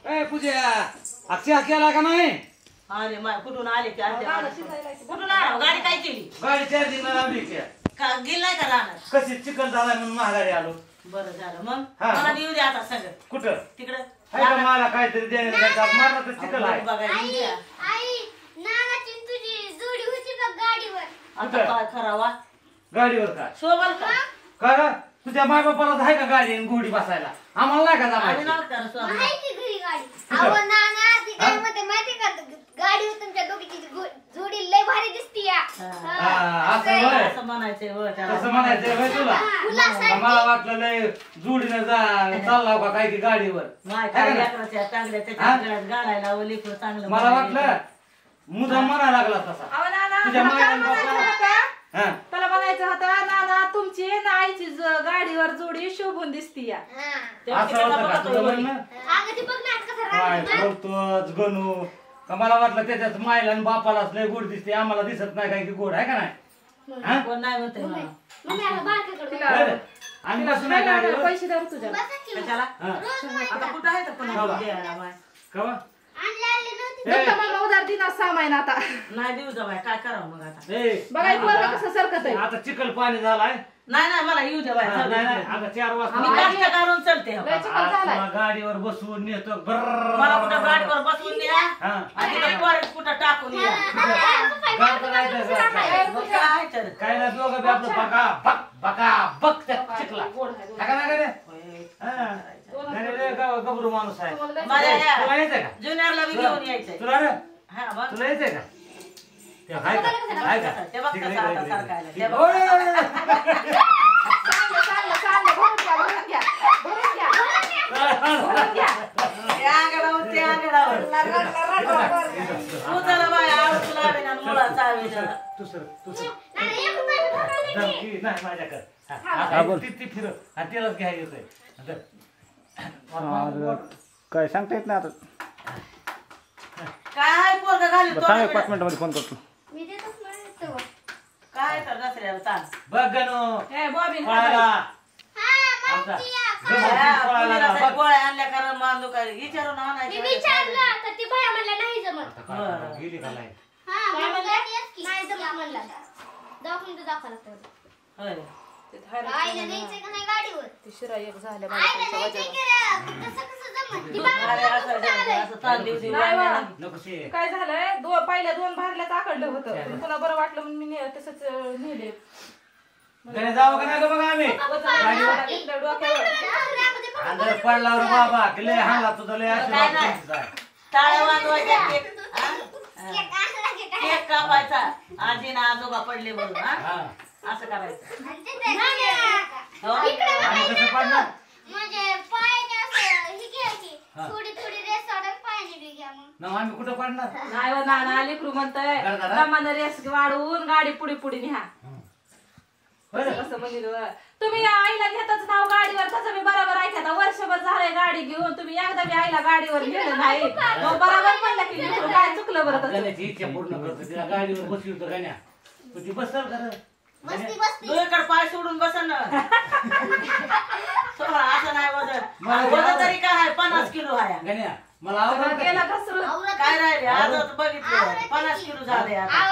ए पूजा अक्षय केला का नाही? अरे माय कुठून आले ते कुठून आला गाडी काय केली? गाडी चार्जिंग लावली का गेली नाही का राहणार? कशी चिकन झाला म्हणून महागाडी आलो. बरं झालं मग मला येऊ दे आता सगळं. कुठं तिकडं मला काहीतरी देण्याचं मारला तर चिकन आहे बघायला. आता काय करावा गाडीवर का शोभल का? का तुझ्या माय बापाला आहे का गाडी आणि घोडी बसायला? आम्हाला नाही का आम्ही जमायची? नव्हतं करा शोभल. असं म्हणायचंय हो त्याला. तसं म्हणायचं होय तुला? मला वाटलं लय जोडीनं चालला का काय की गाडीवर. माय काय लेकराच्या चांगल्या त्याच्या गळ्यात घालायला व लेकरं चांगलं मला वाटलं मुद्दा म्हणा लागला तसा. तुझ्या त्याला म्हणायचं होतं नाना तुमची ना आईची गाडीवर जोडी शोभून दिसती या. असं होतं का तुझं म्हणणं? काय बोलतोच गणू का मला वाटलं त्याच्यात मायला आणि बापालाच लय गोड दिसते आम्हाला दिसत नाही काय की गोड आहे का नाही? कोण नाही म्हणतंय बरं. आणि बसून आहे गाडीवर. पैसे द्या तुझ्या कशाला? आता कुठं आहे तर पुन्हा द्यायला बाय. कवा? मला उधार दिना 6 महिना आता नाही देऊ जा बाय काय करावं मग आता? बघाय पोरं कसं सरकत आहे. आता चिखल पाणी झालाय. नाही नाही मला येऊ दे बाय. नाही नाही आता 4 मी वाजता कष्ट करून चलते हो. लय चिखल झालाय. तुला गाडीवर बसवून नेतो. मला कुठं गाडीवर बसवून द्या आणि तिकडे पोरं कुठं टाकून या. मग काय तर काय ना दोघं बी आपलं बका बक त्या चिखला का नाही गबरू माणूस आहे. माझ्या तुला या यायचंय का? ज्युनियरला बी घेऊन यायचंय. तुला रे हा बघ तुला यायचंय का? ते आहे का? आहे का? ते बघ तिकडे, कसं इकडे, आता इकडे. सरकायला. ते बघ. ओय! ते आंगडावर, ते आंगडावर. तू चला बाय, आळस लावेन आणि मुळा चावेन. तू सर. धमकी नाही माझ्याकडे. आता ती फिर आणि त्यालाच घ्या येतोय. काय सांगता येत नाही आता. काय पोरगं घालीन सांग तोंडात? 5 मिनिटामध्ये फोन करतो. काय तर दसऱ्याला चाल. बघ गणू ए बॉबी पळाला. आमचा गणू पळाला. बघ. गोळ्या आणल्या कारण मांडू काय विचारून आणायचं. आता गेली का नाही? होय. शिरा एक झाल्या अरे असं ताण दिवशी वाढल्या. नको शे. काय झालंय पहिल्या 2 भारल्याच आकडलं होतं तुला बरं वाटलं म्हणून मी तसंच नेले. घरी जावं का नाही गं बघा आम्ही? अंदर पडलावर बाबा लय हाणला तुझा लय काय नाही. आशीर्वाद. टाळ्या वाजवायच्या केक कापायचा आजीना आजोबा पडले म्हणून हा हा. असं करायचं. आणि कसं पडणार? ना आम्ही कुठं पडणार? नाही हो नाना लेकरू म्हणतंय गरगरा? दमानं रेस वाढवून गाडी पुढे पुढे न्या. बरं. असं म्हणलं तुम्ही आईला घेतच नाव गाडीवर तसं मी बरोबर ऐकता वर्षभर झालंय गाडी घेऊन तुम्ही एकदा मी आईला गाडीवर नेलं नाही मग बरोबर म्हणलं की लेकरू काय चुकलं बरं तसं. गण्याची इच्छा पूर्ण करतो तिला गाडीवर बसली होतं गण्या पण ती बसल खरं. दोन्हीकडे पाय सोडून बसन ना. सोडा, असं नाही वजन. वजन तरी काय आहे 50 किलो आहे. गण्या मला आवडत गेला घसरून काय राहिले आजच बघितलं 50 किलो झाले आता.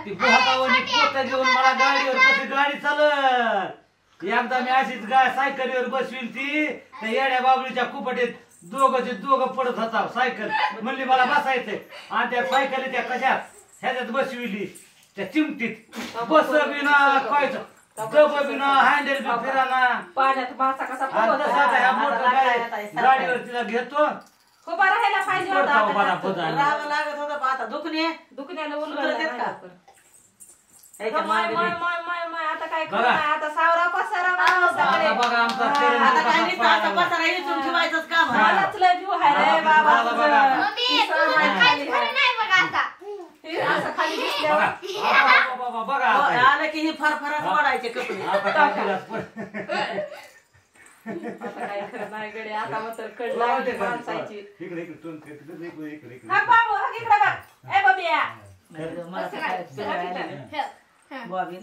ती बोहातावणी पोतं घेऊन मला गाडीवर कशी गाडी चालत. एकदा मी अशीच सायकलीवर बसवील ती त्या येड्या बाबळीच्या कुपटीत दोघं पडत होता सायकल म्हणली मला बसायचंय आणि त्या सायकलीच्या कशात ह्याच्यात बसविली त्या चिमटीत बस बिना कायचं दब बिना हँडल बी फिराना. पाण्यात मासा कसा आणि तसं आता ह्या मोठं गाडीवर तिला घेतो उभा राहायला पाहिजे होता आता. राहावं लागत होतं पण आता दुखण्यानं उलगडलं उलगडलं का? ह्याच्या माय आता काय बघा. करणार आता सावरा पसारा आता बघा आमचा आता काय नुसतं आता पसारा इथून ठेवायचंच काम आहे. मलाच लय जीव हाय रे बाबा मला बघा. असं खाली दिसल्यावर बघा हो, आता. आलं की ही फरफरच ओढायचे कपडे. आता काय केलं? आता काय खरं नाही गडे आता मग तर कड तुला लागली माहिती आहे का? माणसाची. इकडे हा बाबू हा इकडे बघ ए बाबिया मला तर काय फिरायला लागलं. बॉबीन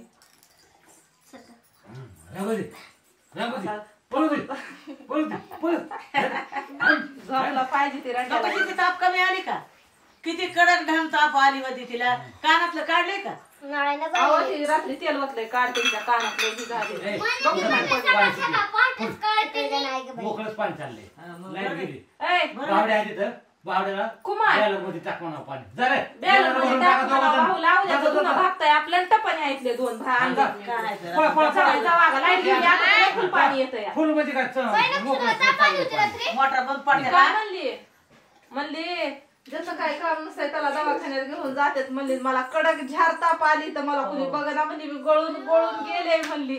रांगोली रांगोली पळू दे पळू झोपला पाहिजे ते रंगाला. किती ताप कमी आली का किती कडक ढाम ताप आली होती तिला कानातलं काढले का अहो, ती रात्री तेल वतलंय काढते तिच्या कानातलं ही झाली. मोकळच पाणी चाललंय लाईट गेली ए, बावड्या आली तर बावड्याला कुमार. बॅलर मध्ये टाकून पाणी जरा बॅलरमध्ये टाकून भाऊ लावू द्या, तो धुणं भागताय. आपल्याला टपाने ऐकले दोन अंगात. काय सगळ्यांचा वागा लाईट गेली आता काय फुल पाणी येतं या. फुल मध्ये काय मोटर बंद पडते काय का म्हणली जसं काय काम नसतंय त्याला दवाखान्यात घेऊन जातात. म्हणली मला कडक झार ताप आली तर मला कुणी बघना. म्हणजे मी गळून गळून गेले म्हणली.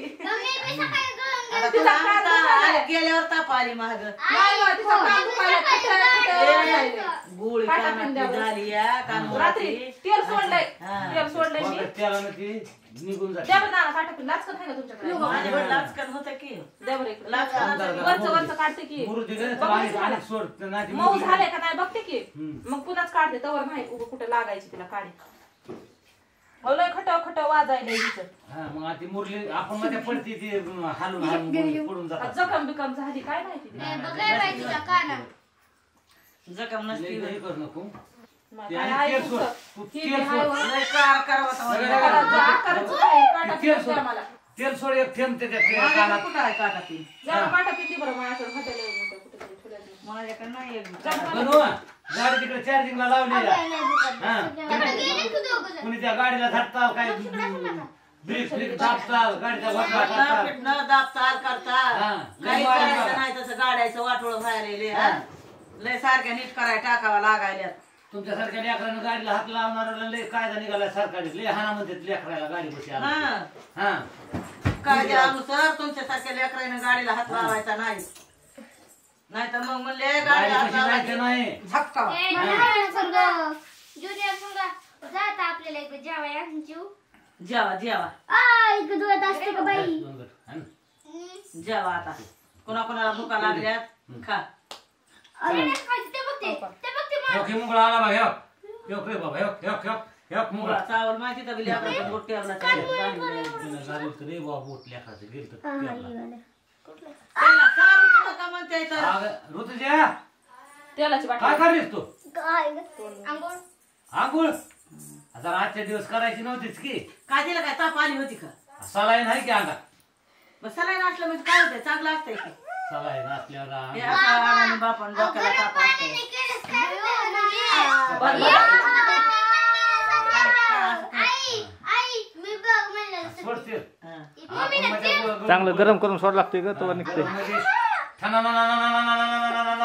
आता तिचा तुला कान आता दुखायलाय. गेल्यावर ताप आली महाग नाही हो, तिचा कान दुखायला कुठं राहिलंय. गोळी काटा कानातली पिंड्यावर. झाली या रात्री कानमुळाची. तेल सोडलंय हा. तेल सोडलंय मी. त्याला ना ती निघून द्या जाते बरं नाना काटापिन लाचकन आहे का तुमच्याकडे? माझ्याकडे लाचकन होतं की द्या बरं इकडे. लाचकन वरचं वरचं काढते की मुरू दिलं तर बघ आणि झालं. आणि सोड नाही मऊ झाले का नाही बघते की हम्म. मग पुन्हाच काढते तवर नाही उभं कुठे लागायची तिला काढी. हो लय खटाव खटाव वाजायला तिचं. हा मग आता ती मुरली आपण मध्ये पडती ती हालून हालून पडून जातात जखम बिकम झाली काय माहिती तिला. जखम नसती लई करू नको मग ते काय आणि आहे तेल सोड. तुमचं? तू ही तेल बी सोड. आहे वर. लय कार करावं सगळं आकाराचं आहे, काटा तेल पिन सोड द्या मला. तेल सोड एक थेंब त्याच्यात कानात कुठं आहे काटा ती जरा काटा पिन दे बरं माझ्याकडे हॉटेल कुठे ठेवलं. माझ्याकडे नाही एक बनव गाडी तिकडे चार्जिंगला लावली हा कुणी त्या गाडीला झटताल काय ब्रेक ब्रेक दाबताल गाडीचा वरचा टाकताल पिठणं दाबताल करता हा. काही लय वाढलं. करायचं नाही तसं गाड्याचं वाटोळ व्हायला लय सारख्या नीट करायला टाकावा लागायला तुमच्यासारख्या लेकरांना गाडीला हात लावणाऱ्याला लय कायदा निघाला सरकारी लय हाना म्हणतात लेकराला गाडी बशी आला हा हा कायद्यानुसार तुमच्यासारख्या लेकरानं गाडीला हात लावायचा नाही नाहीतर मग म्हणले गाडी गाडीला हात बशी जायचं लावायचा नाही झटका ज्युनियर संघ जात आपल्याला एक जेवाय जीव जेवा जेवा दुवत असते का बाई दोन गट, हा ना? जेवा आता कोणाकोणाला भुका लागल्यात खा ते बघते ह्यो की मुंगळा आला बा ह्यो ह्यो रे बाबा ह्यो ह्यो ह्यो ह्यो मुंगळा चावल माहिती तर बिली आपण गोट टेबला गाडी रे बाबा बोट लेकराचं गेलं तर टेबला. त्याला सारू का म्हणते तर अगं, ऋतुजा तेलाची काय बाटली करलीस तू आंघोळ आंघोळ आता आजच्या दिवस करायची नव्हतीच की काय दिलं काय ताप आली होती का सलाईन आहे की अंगात मग सलाईन असलं म्हणजे काय होतंय चांगलं असतंय की सलाईन असल्यावर हे असं आडाने बापान डोक्याला ताप असतंय सोडते हा. चांगलं गरम करून सोड लागते ग तो निघते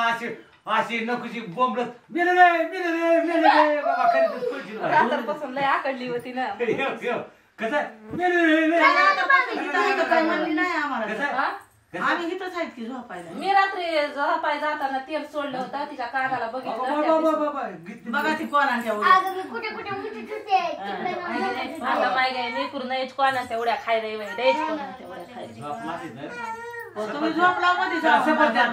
अशी अशी नकोची बोंबडत मेले रे बाबा करीतच पडशील बाई. रात्रपासून लय आकडली होती ना. कसं मेले इथं काय म्हणली नाही आम्हाला कसं हा? आम्ही इथंच आहेत की झोपायला मी रात्री झोपाय जाताना तेल सोडलं होतं तिच्या कानाला बघितलं त्या दिवशी. बघा ती कोणाच्या वर कुठे कुठे उठत होते आता माय काय मी करून यायच कोणाच्या उड्या खायला द्यायच कोणाच्या उड्या खायला. तुम्ही झोपला मध्ये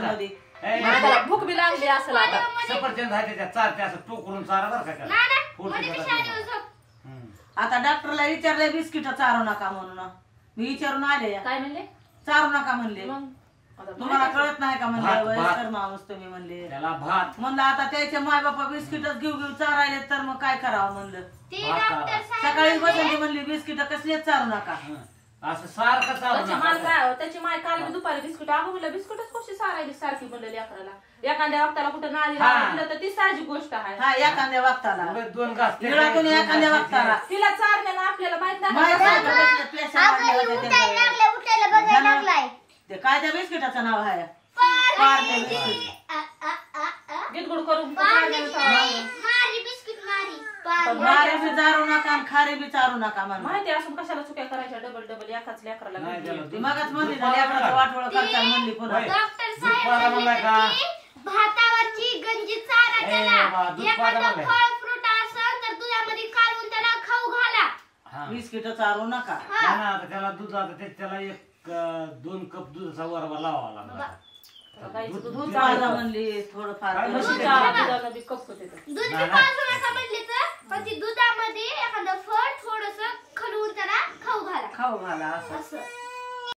मध्ये त्याला भूक बी लागली असेल आता. सफरचंद आहे त्याच्यात चालते असं टोकरून चारा बरं का त्याला. मध्ये शाळेवर झोप हम्म. आता डॉक्टरला विचारलंय बिस्किट चारू नका म्हणून मी विचारून आले या. काय म्हणले चारू नका म्हणले मग आता तुम्हाला कळत नाही का भात, म्हणले भात. वयस्कर माणूस तुम्ही म्हणले त्याला भात म्हणलं आता त्याचे माय बापा बिस्किटच घेऊ चारायले तर मग काय करावं म्हणलं ते भात डॉक्टर सकाळी बसून म्हणली बिस्किट कसलेच चारू नका हं. असं सारखं चालू त्याची नका. माय काय त्याची माय काल मी दुपारी बिस्कुट अगं म्हणलं बिस्कुटच कशी सारायली सारखी म्हणलं लेकराला. एखाद्या वक्ताला कुठं नादी हा. लागलं तर ती साहजिक गोष्ट आहे. हा एखाद्या वक्ताला उगाच दोन घास निळातून एखाद्या वक्ताला तिला चारण्याला आपल्याला माहित माय नाही सारखं बसलं, प्लेशर वाढले होते उठायला त्यामुळे. लागलाय उठायला बघायला लागलाय ते काय त्या बिस्किटाचं नाव आहे पार्ले बिस्किट. गिटगुड करून मारी बिस्किट मारी मारे बी चारू नका आणि खारे बी चारू नका म्हणून माहिती असून कशाला चुक्या करायच्या डबल डबल एकाच लेकराला नाही घेतली. त्याला ती मगच म्हणली ना लेकराचं वाटोळं करता म्हणली पुन्हा होय. डॉक्टर दूध साहेब पाजा म्हणले म्हणलाय का? की भातावरची गंजी चारा ए त्याला बाबा, दूध पाजा एखादं म्हणलाय. फळ फ्रूट असेल तर दुधामध्ये काढून त्याला खाऊ घाला हा. बिस्किट चारू नका नाही ना, आता त्याला दूध आता त्याला एक 2 कप दुधाचा वरवा लावावा लागला त्याला गाईचं दूध दूध दूध पाजा म्हणली थोडंफार काय म्हणली? म्हशीच्या दुधानं बी कप होते तर. दूध नाही, बी पाजू नका म्हणले तर पण ती दुधामध्ये एखादं फळ थोडस बनवून त्याला खाऊ घाला खाऊ घाला असं असं